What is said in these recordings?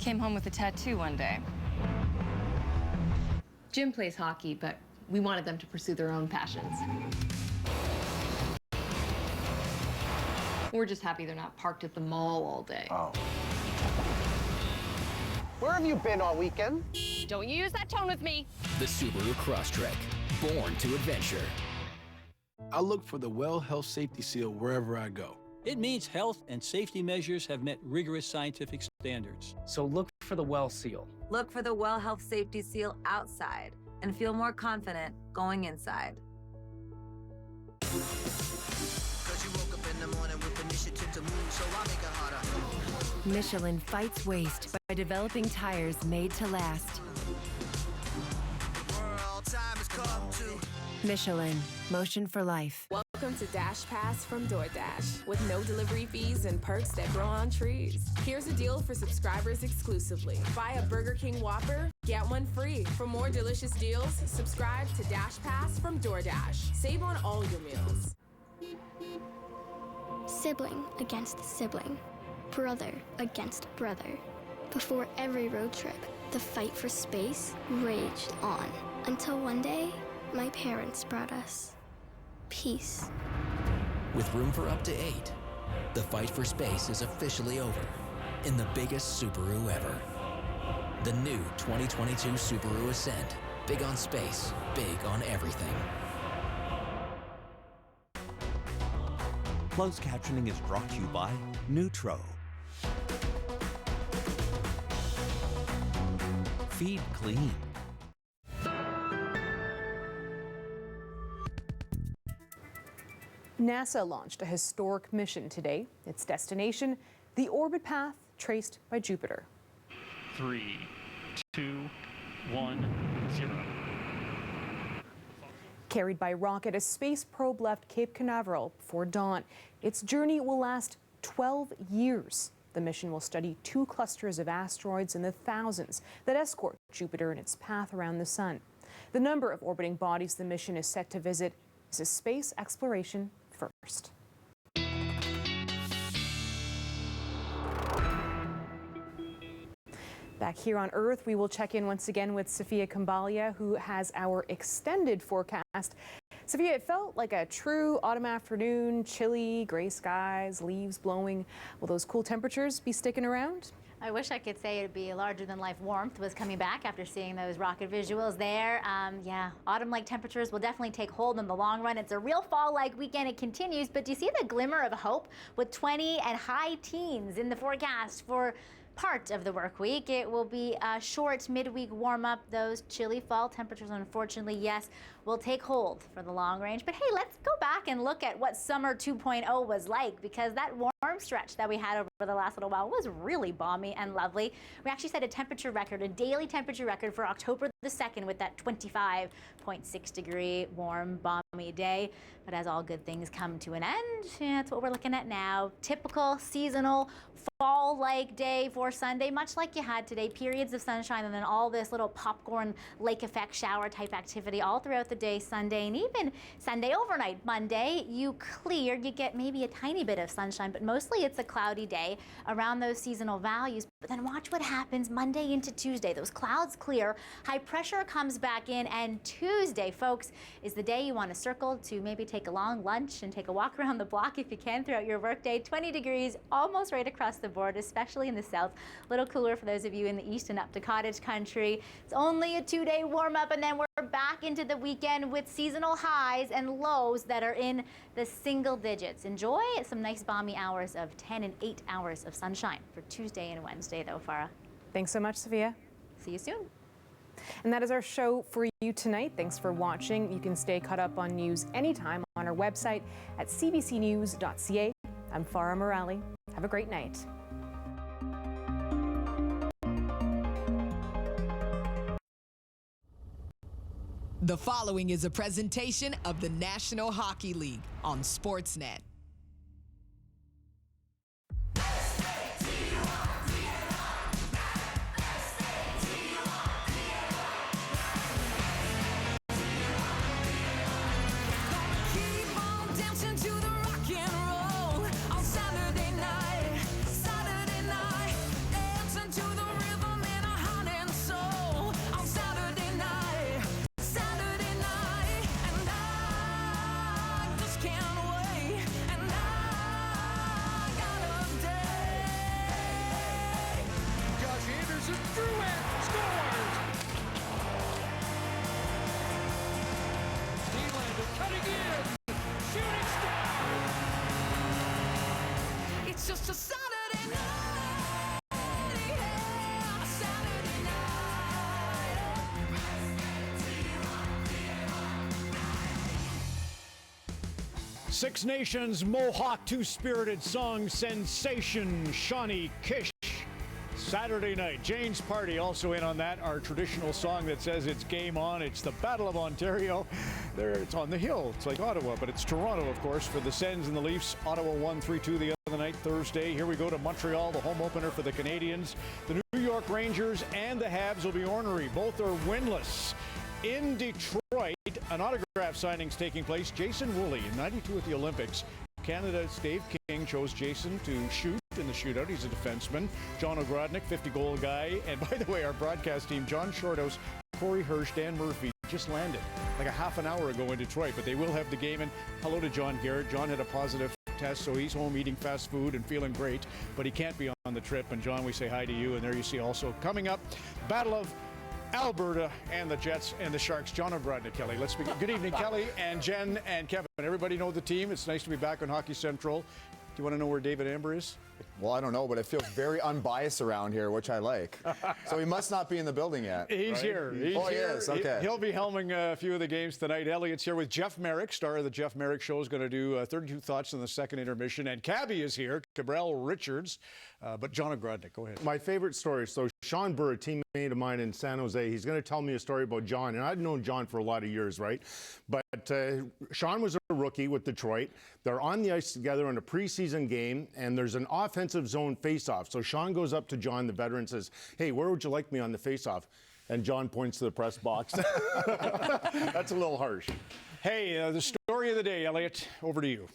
came home with a tattoo one day. Jim plays hockey, but we wanted them to pursue their own passions. We're just happy they're not parked at the mall all day. Oh. Where have you been all weekend? Don't you use that tone with me. The Subaru Crosstrek, born to adventure. I look for the Well Health Safety Seal wherever I go. It means health and safety measures have met rigorous scientific standards. So look for the Well Seal. Look for the Well Health Safety Seal outside and feel more confident going inside. Michelin fights waste by developing tires made to last. Michelin, motion for life. Welcome to Dash Pass from DoorDash, with no delivery fees and perks that grow on trees. Here's a deal for subscribers exclusively. Buy a Burger King Whopper, get one free. For more delicious deals, subscribe to Dash Pass from DoorDash. Save on all your meals. Sibling against sibling. Brother against brother. Before every road trip, the fight for space raged on. Until one day, my parents brought us peace. With room for up to 8, the fight for space is officially over in the biggest Subaru ever. The new 2022 Subaru Ascent. Big on space, big on everything. Closed captioning is brought to you by Nutro. Feed clean. NASA launched a historic mission today. Its destination, the orbit path traced by Jupiter. 3, 2, 1, 0. Carried by rocket, a space probe left Cape Canaveral before dawn. Its journey will last 12 years. The mission will study 2 clusters of asteroids in the thousands that escort Jupiter in its path around the sun. The number of orbiting bodies the mission is set to visit is a space exploration first. Back here on Earth, we will check in once again with Sophia Kambalia, who has our extended forecast. Sophia, it felt like a true autumn afternoon, chilly, gray skies, leaves blowing. Will those cool temperatures be sticking around? I wish I could say it'd be larger-than-life warmth was coming back after seeing those rocket visuals there. Yeah, autumn-like temperatures will definitely take hold in the long run. It's a real fall-like weekend. It continues, but do you see the glimmer of hope with 20 and high teens in the forecast for part of the work week? It will be a short midweek warm-up. Those chilly fall temperatures, unfortunately, yes, will take hold for the long range. But hey, let's go back and look at what summer 2.0 was like, because that warm stretch that we had over the last little while was really balmy and lovely. We actually set a temperature record, a daily temperature record for October the 2nd with that 25.6 degree warm, balmy day. But as all good things come to an end, that's what we're looking at now. Typical seasonal fall-like day for Sunday, much like you had today. Periods of sunshine and then all this little popcorn lake effect shower type activity all throughout the day Sunday, and even Sunday overnight. Monday, you clear, you get maybe a tiny bit of sunshine, but mostly it's a cloudy day around those seasonal values. But then watch what happens Monday into Tuesday. Those clouds clear, high pressure comes back in, and Tuesday, folks, is the day you want to circle to maybe take a long lunch and take a walk around the block if you can throughout your workday. 20 degrees almost right across the board, especially in the south. A little cooler for those of you in the east and up to cottage country. It's only a 2-day warm up, and then we're back into the weekend with seasonal highs and lows that are in the single digits. Enjoy some nice balmy hours of 10 and 8 hours of sunshine for Tuesday and Wednesday, though, Farah. Thanks so much, Sophia. See you soon. And that is our show for you tonight. Thanks for watching. You can stay caught up on news anytime on our website at cbcnews.ca. I'm Farah Morali. Have a great night. The following is a presentation of the National Hockey League on Sportsnet. Saturday night, dancing to the rhythm. Six Nations Mohawk two-spirited song sensation Shawnee Kish. Saturday night, Jane's Party also in on that. Our traditional song that says it's game on. It's the Battle of Ontario. There, it's on the hill. It's like Ottawa, but it's Toronto, of course, for the Sens and the Leafs. Ottawa won 3-2 the other night, Thursday. Here we go to Montreal, the home opener for the Canadiens. The New York Rangers and the Habs will be ornery. Both are winless. In Detroit, an autograph signing's taking place. Jason Woolley, 92 at the Olympics. Canada's Dave King chose Jason to shoot in the shootout. He's a defenseman. John Ogrodnik, 50-goal guy. And by the way, our broadcast team, John Shorthouse, Corey Hirsch, Dan Murphy, just landed like a half an hour ago in Detroit. But they will have the game. And hello to John Garrett. John had a positive test, so he's home eating fast food and feeling great. But he can't be on the trip. And John, we say hi to you. And there you see also coming up, Battle of Alberta and the Jets and the Sharks. John Ogrodnik, Kelly. Let's begin. Good evening, Kelly and Jen and Kevin. Everybody know the team. It's nice to be back on Hockey Central. Do you want to know where David Amber is? Well, I don't know, but it feels very unbiased around here, which I like. So he must not be in the building yet. He's right? here. He's here. He is. Okay. He'll be helming a few of the games tonight. Elliot's here with Jeff Merrick, star of the Jeff Merrick Show, is going to do 32 Thoughts in the second intermission. And Cabby is here, Cabral Richards. But John Ogrodnik, go ahead. My favorite story. So Sean Burr, a teammate of mine in San Jose, he's going to tell me a story about John. And I've known John for a lot of years, right? But Sean was a rookie with Detroit. They're on the ice together in a preseason game, and there's an offensive zone faceoff. So Sean goes up to John, the veteran, and says, "Hey, where would you like me on the faceoff?" And John points to the press box. That's a little harsh. Hey, the story of the day, Elliot, over to you.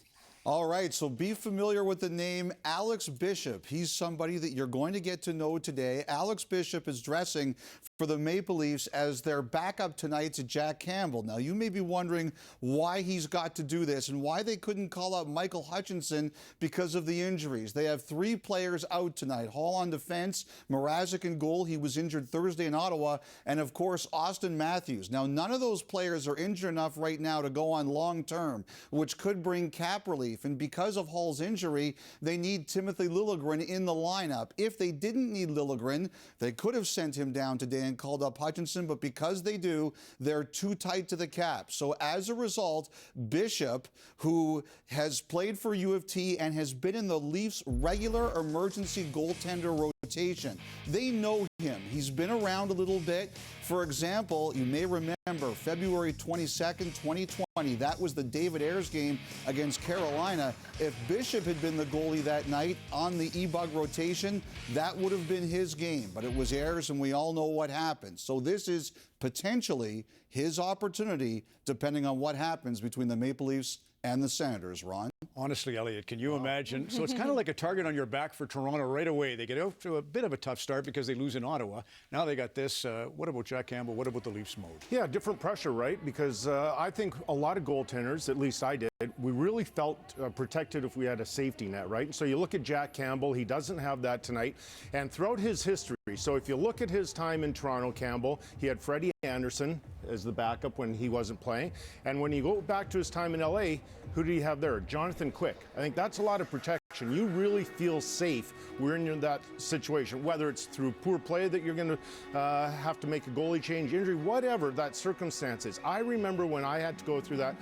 All right, so be familiar with the name Alex Bishop. He's somebody that you're going to get to know today. Alex Bishop is dressing for the Maple Leafs as their backup tonight to Jack Campbell. Now, you may be wondering why he's got to do this and why they couldn't call up Michael Hutchinson because of the injuries. They have three players out tonight. Hall on defense, Mrazek in goal. He was injured Thursday in Ottawa. And, of course, Austin Matthews. Now, none of those players are injured enough right now to go on long term, which could bring cap relief. And because of Hall's injury, they need Timothy Liljegren in the lineup. If they didn't need Liljegren, they could have sent him down today and called up Hutchinson, but because they do, they're too tight to the cap. So as a result, Bishop, who has played for U of T and has been in the Leafs' regular emergency goaltender rotation, they know him. He's been around a little bit. For example, you may remember February 22nd, 2020, that was the David Ayres game against Carolina. If Bishop had been the goalie that night on the E-Bug rotation, that would have been his game. But it was Ayres, and we all know what happened. So this is potentially his opportunity, depending on what happens between the Maple Leafs and the Senators, Ron. Honestly, Elliot, can you imagine? So it's kind of like a target on your back for Toronto right away. They get off to a bit of a tough start because they lose in Ottawa. Now they got this. What about Jack Campbell? What about the Leafs mode? Yeah, different pressure, right? Because I think a lot of goaltenders, at least I did, we really felt protected if we had a safety net, right? So you look at Jack Campbell, he doesn't have that tonight. And throughout his history, so if you look at his time in Toronto, Campbell, he had Freddie Anderson as the backup when he wasn't playing. And when you go back to his time in LA, who do you have there? Jonathan Quick. I think that's a lot of protection. You really feel safe when you're in that situation, whether it's through poor play that you're going to have to make a goalie change, injury, whatever that circumstance is. I remember when I had to go through that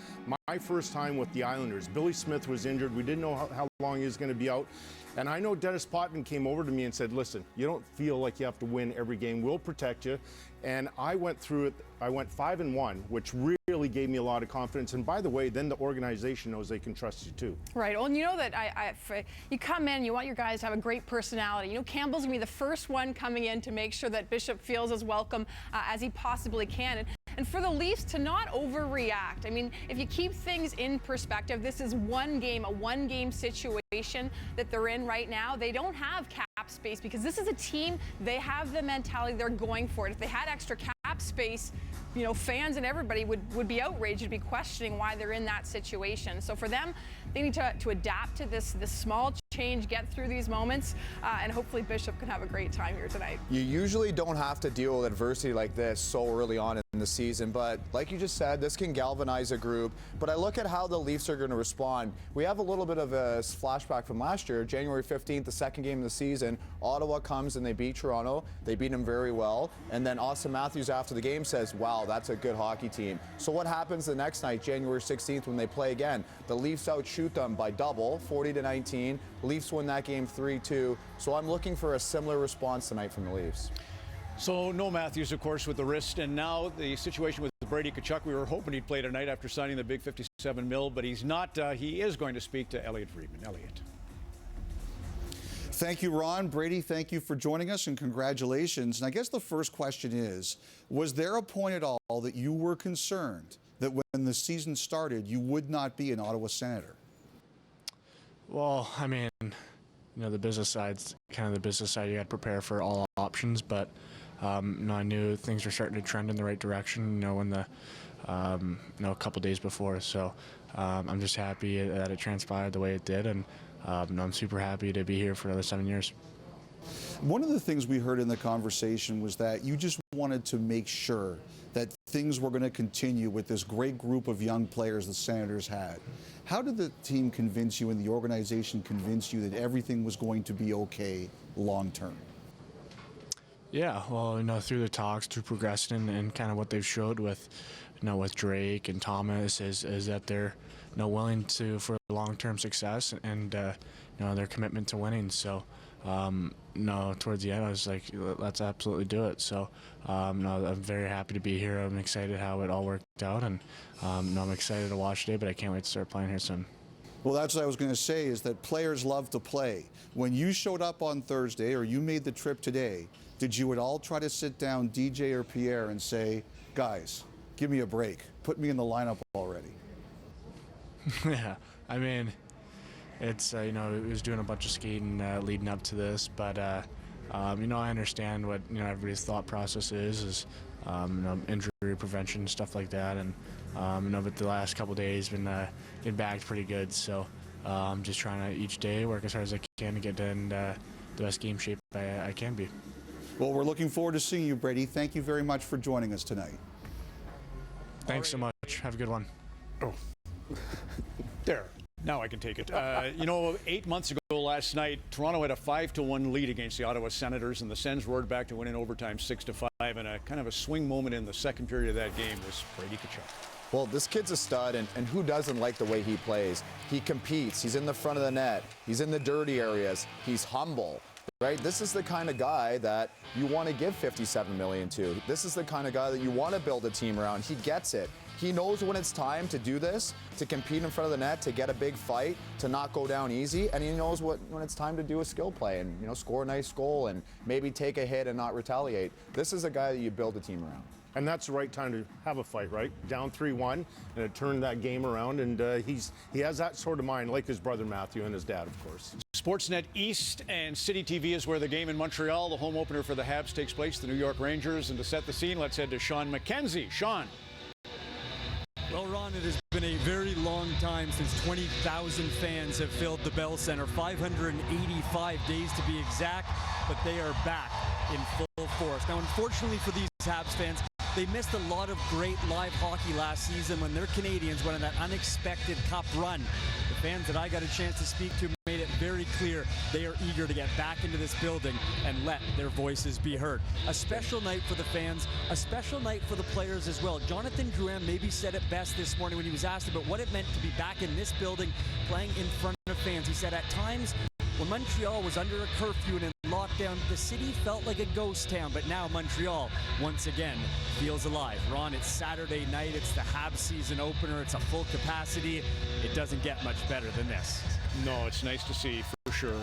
my first time with the Islanders. Billy Smith was injured. We didn't know how long he was going to be out. And I know Dennis Potvin came over to me and said, listen, you don't feel like you have to win every game. We'll protect you. And I went through it. I went 5-1, which really gave me a lot of confidence. And by the way, then the organization knows they can trust you too. Right. Well, and you know that you come in, you want your guys to have a great personality. You know, Campbell's going to be the first one coming in to make sure that Bishop feels as welcome as he possibly can. And for the Leafs to not overreact. I mean, if you keep things in perspective, this is one game, a one-game situation that they're in right now. They don't have cap space because this is a team, they have the mentality, they're going for it. If they had extra cap space, you know, fans and everybody would be outraged, would be questioning why they're in that situation. So for them, they need to adapt to this small change, get through these moments, and hopefully Bishop can have a great time here tonight. You usually don't have to deal with adversity like this so early on in the season, but like you just said, this can galvanize a group. But I look at how the Leafs are going to respond. We have a little bit of a flashback from last year, January 15th, the second game of the season. Ottawa comes and they beat Toronto. They beat them very well. And then Austin Matthews after the game says, wow, that's a good hockey team. So what happens the next night, January 16th, when they play again? The Leafs outshoot them by double, 40-19. Leafs win that game 3-2. So I'm looking for a similar response tonight from the Leafs. So no Matthews, of course, with the wrist, and now the situation with Brady Tkachuk. We were hoping he'd play tonight after signing the big $57 million, but he's not. He is going to speak to Elliot Friedman. Elliot. Thank you, Ron. Brady, thank you for joining us, and congratulations. And I guess the first question is, was there a point at all that you were concerned that when the season started, you would not be an Ottawa Senator? Well, I mean, the business side's kind of the business side. You got to prepare for all options, but I knew things were starting to trend in the right direction, when the, a couple days before. So I'm just happy that it transpired the way it did, and I'm super happy to be here for another 7 years. One of the things we heard in the conversation was that you just wanted to make sure that things were going to continue with this great group of young players the Senators had. How did the team convince you and the organization convince you that everything was going to be okay long term? Yeah, well, through the talks, through progression, and kind of what they've showed with, with Drake and Thomas is that they're, willing to for long-term success and, their commitment to winning. So, towards the end, I was like, let's absolutely do it. So, I'm very happy to be here. I'm excited how it all worked out, and I'm excited to watch today, but I can't wait to start playing here soon. Well, that's what I was going to say, is that players love to play. When you showed up on Thursday, or you made the trip today, did you at all try to sit down DJ or Pierre and say, guys, give me a break, put me in the lineup already? Yeah, I mean, it's, it was doing a bunch of skating leading up to this, but, I understand what, everybody's thought process is injury prevention, stuff like that, and, but the last couple of days been bagged pretty good, so I'm just trying to each day work as hard as I can to get in the best game shape I can be. Well, we're looking forward to seeing you, Brady. Thank you very much for joining us tonight. Thanks so much. Have a good one. Oh. There. Now I can take it. 8 months ago last night, Toronto had a 5-1 lead against the Ottawa Senators, and the Sens roared back to win in overtime 6-5. And a kind of a swing moment in the second period of that game was Brady Tkachuk. Well, this kid's a stud, and who doesn't like the way he plays? He competes. He's in the front of the net. He's in the dirty areas. He's humble. Right? This is the kind of guy that you want to give $57 million to. This is the kind of guy that you want to build a team around. He gets it. He knows when it's time to do this, to compete in front of the net, to get a big fight, to not go down easy, and he knows when it's time to do a skill play and score a nice goal and maybe take a hit and not retaliate. This is a guy that you build a team around. And that's the right time to have a fight, right? Down 3-1, and it turned that game around, and he has that sort of mind, like his brother Matthew and his dad, of course. Sportsnet East and City TV is where the game in Montreal, the home opener for the Habs, takes place, the New York Rangers. And to set the scene, let's head to Sean McKenzie. Sean. Well, Ron, it has been a very long time since 20,000 fans have filled the Bell Center, 585 days to be exact, but they are back in full force. Now, unfortunately for these Habs fans, they missed a lot of great live hockey last season when their Canadians went on that unexpected cup run. The fans that I got a chance to speak to made it very clear they are eager to get back into this building and let their voices be heard. A special night for the fans, a special night for the players as well. Jonathan Drouin maybe said it best this morning when he was asked about what it meant to be back in this building playing in front of fans. He said at times when Montreal was under a curfew and in lockdown, the city felt like a ghost town, but now Montreal, once again, feels alive. Ron, it's Saturday night, it's the Habs season opener, it's a full capacity. It doesn't get much better than this. No, it's nice to see, for sure.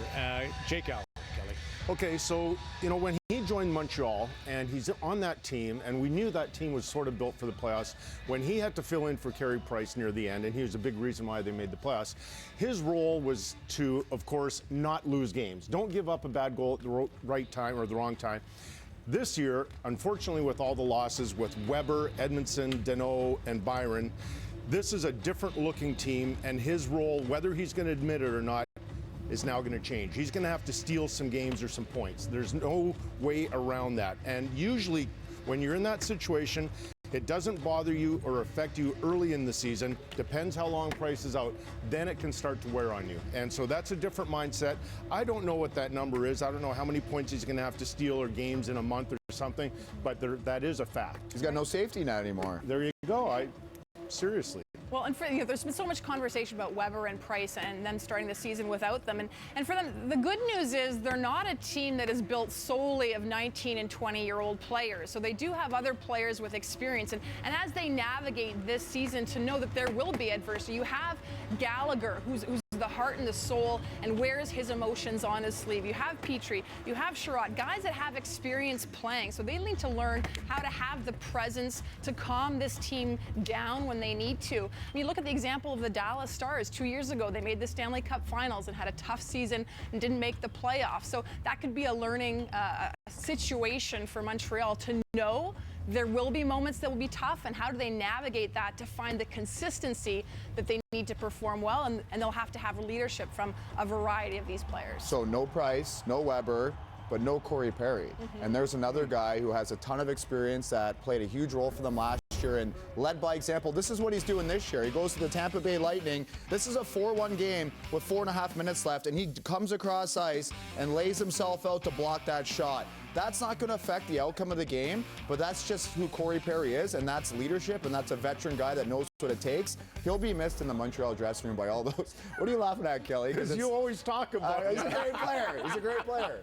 Jake Allen, Kelly. Okay, so, when he joined Montreal, and he's on that team, and we knew that team was sort of built for the playoffs, when he had to fill in for Carey Price near the end, and he was a big reason why they made the playoffs, his role was to, of course, not lose games. Don't give up a bad goal at the right time or the wrong time. This year, unfortunately, with all the losses with Weber, Edmondson, Deneau, and Byron, this is a different looking team, and his role, whether he's going to admit it or not, is now going to change. He's going to have to steal some games or some points. There's no way around that. And usually when you're in that situation It doesn't bother you or affect you early in the season. Depends how long Price is out. Then it can start to wear on you. And so that's a different mindset. I don't know what that number is. I don't know how many points he's going to have to steal or games in a month or something, but that is a fact. He's got no safety net anymore. There you go. Seriously. Well, and there's been so much conversation about Weber and Price and them starting the season without them. And for them, the good news is they're not a team that is built solely of 19 and 20-year-old players. So they do have other players with experience. And as they navigate this season, to know that there will be adversity. You have Gallagher, who's the heart and the soul and wears his emotions on his sleeve. You have Petrie, you have Sherrod, guys that have experience playing. So they need to learn how to have the presence to calm this team down when they need to. I mean, look at the example of the Dallas Stars. 2 years ago, they made the Stanley Cup Finals and had a tough season and didn't make the playoffs. So that could be a learning situation for Montreal to know there will be moments that will be tough, and how do they navigate that to find the consistency that they need to perform well, and they'll have to have leadership from a variety of these players. So no Price, no Weber, but no Corey Perry. And there's another guy who has a ton of experience that played a huge role for them last year and led by example. This is what he's doing this year. He goes to the Tampa Bay Lightning. This is a 4-1 game with 4.5 minutes left, and he comes across ice and lays himself out to block that shot. That's not going to affect the outcome of the game, but that's just who Corey Perry is, and that's leadership, and that's a veteran guy that knows what it takes. He'll be missed in the Montreal dressing room by all those. What are you laughing at, Kelly? Because you always talk about He's a great player. He's a great player.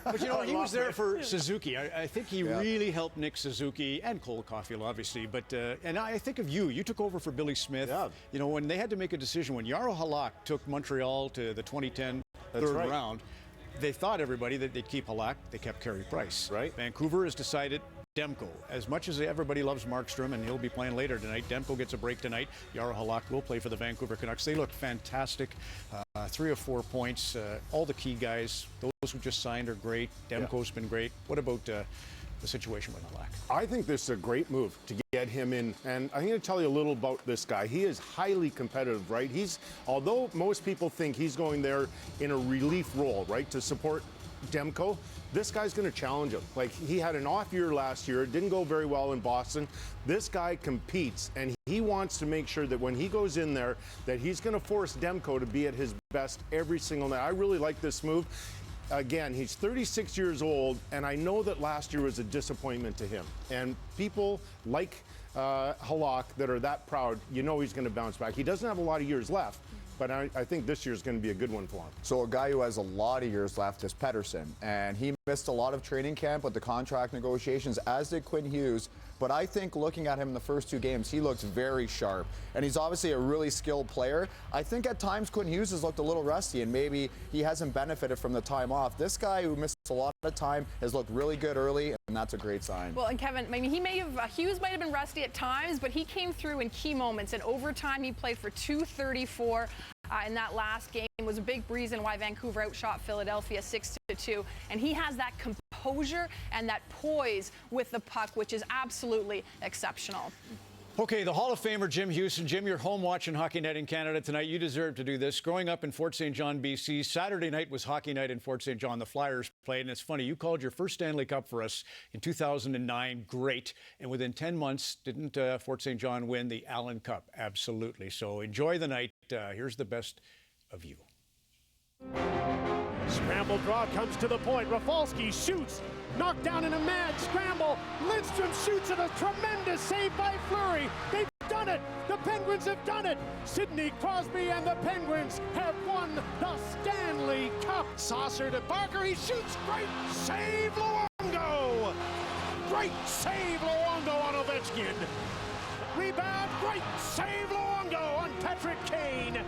But you know, he was there for Suzuki. I think he really helped Nick Suzuki and Cole Caulfield, obviously. But and I think of you. You took over for Billy Smith. Yeah. You know, when they had to make a decision, when Jaro Halak took Montreal to the 2010 third round, they thought everybody that they'd keep Halak. They kept Carey Price. Right. Vancouver has decided Demko. As much as everybody loves Markstrom, and he'll be playing later tonight, Demko gets a break tonight. Jaro Halak will play for the Vancouver Canucks. They look fantastic. 3 or 4 points. All the key guys, those who just signed, are great. Demko's been great. What about the situation with Halak? I think this is a great move to get him in, and I'm going to tell you a little about this guy. He is highly competitive, right? Although most people think he's going there in a relief role, right, to support Demko, this guy's going to challenge him. Like, he had an off year last year, didn't go very well in Boston. This guy competes, and he wants to make sure that when he goes in there, that he's going to force Demko to be at his best every single night. I really like this move. Again, he's 36 years old, and I know that last year was a disappointment to him. And people like Halak that are that proud, you know he's going to bounce back. He doesn't have a lot of years left, but I think this year's going to be a good one for him. So a guy who has a lot of years left is Pettersson, and he missed a lot of training camp with the contract negotiations, as did Quinn Hughes. But I think looking at him in the first 2 games, he looks very sharp. And he's obviously a really skilled player. I think at times Quinn Hughes has looked a little rusty, and maybe he hasn't benefited from the time off. This guy who missed a lot of time has looked really good early, and that's a great sign. Well, and Kevin, I mean, Hughes might have been rusty at times, but he came through in key moments. In overtime, he played for .234. In that last game was a big reason why Vancouver outshot Philadelphia 6-2. And he has that composure and that poise with the puck, which is absolutely exceptional. Okay, the Hall of Famer Jim Houston. Jim, you're home watching Hockey Night in Canada tonight. You deserve to do this. Growing up in Fort St. John, BC, Saturday night was Hockey Night in Fort St. John. The Flyers played, and it's funny, you called your first Stanley Cup for us in 2009. Great. And within 10 months, didn't Fort St. John win the Allen Cup? Absolutely. So enjoy the night. Here's the best of you. Scramble draw comes to the point. Rafalski shoots. Knocked down in a mad scramble. Lindstrom shoots at a tremendous save by Fleury. They've done it. The Penguins have done it. Sidney Crosby and the Penguins have won the Stanley Cup. Saucer to Barker. He shoots. Great save, Luongo. Great save, Luongo on Ovechkin. Rebound. Great save, Luongo on Patrick Kane.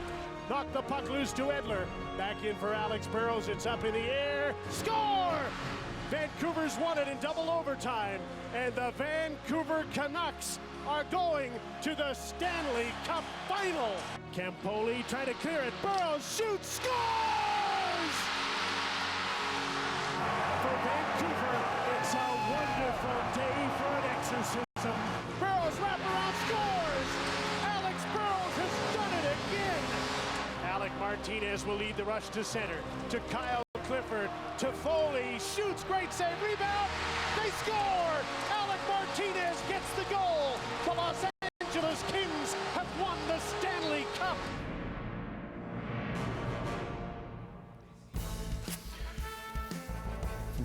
Knocked the puck loose to Edler. Back in for Alex Burrows. It's up in the air. Score! Vancouver's won it in double overtime, and the Vancouver Canucks are going to the Stanley Cup Final. Campoli trying to clear it. Burrows shoots, scores! For Vancouver, it's a wonderful day for an exorcism. Burrows wraparound scores! Alex Burrows has done it again! Alec Martinez will lead the rush to center. To Kyle Clifford, to Foley, shoots, great save, rebound, they score! Alec Martinez gets the goal!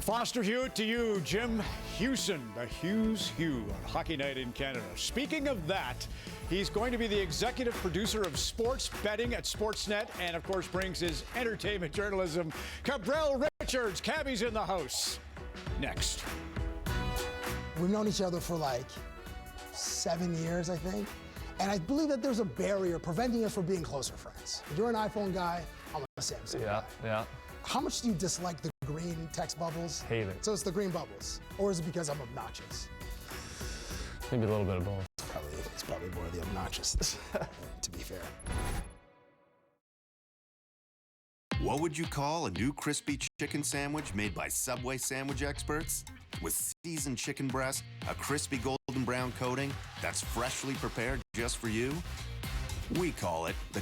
Foster Hewitt to you, Jim Hewson, the Hughes Hugh on Hockey Night in Canada. Speaking of that, he's going to be the executive producer of sports betting at Sportsnet and, of course, brings his entertainment journalism. Cabral Richards, Cabby's in the house. Next. We've known each other for like 7 years, I think. And I believe that there's a barrier preventing us from being closer friends. You're an iPhone guy, I'm a Samsung guy. Yeah. How much do you dislike the green text bubbles? Hate it. So it's the green bubbles. Or is it because I'm obnoxious? Maybe a little bit of both. It's probably more of the obnoxiousness, to be fair. What would you call a new crispy chicken sandwich made by Subway sandwich experts? With seasoned chicken breast, a crispy golden brown coating that's freshly prepared just for you? We call it the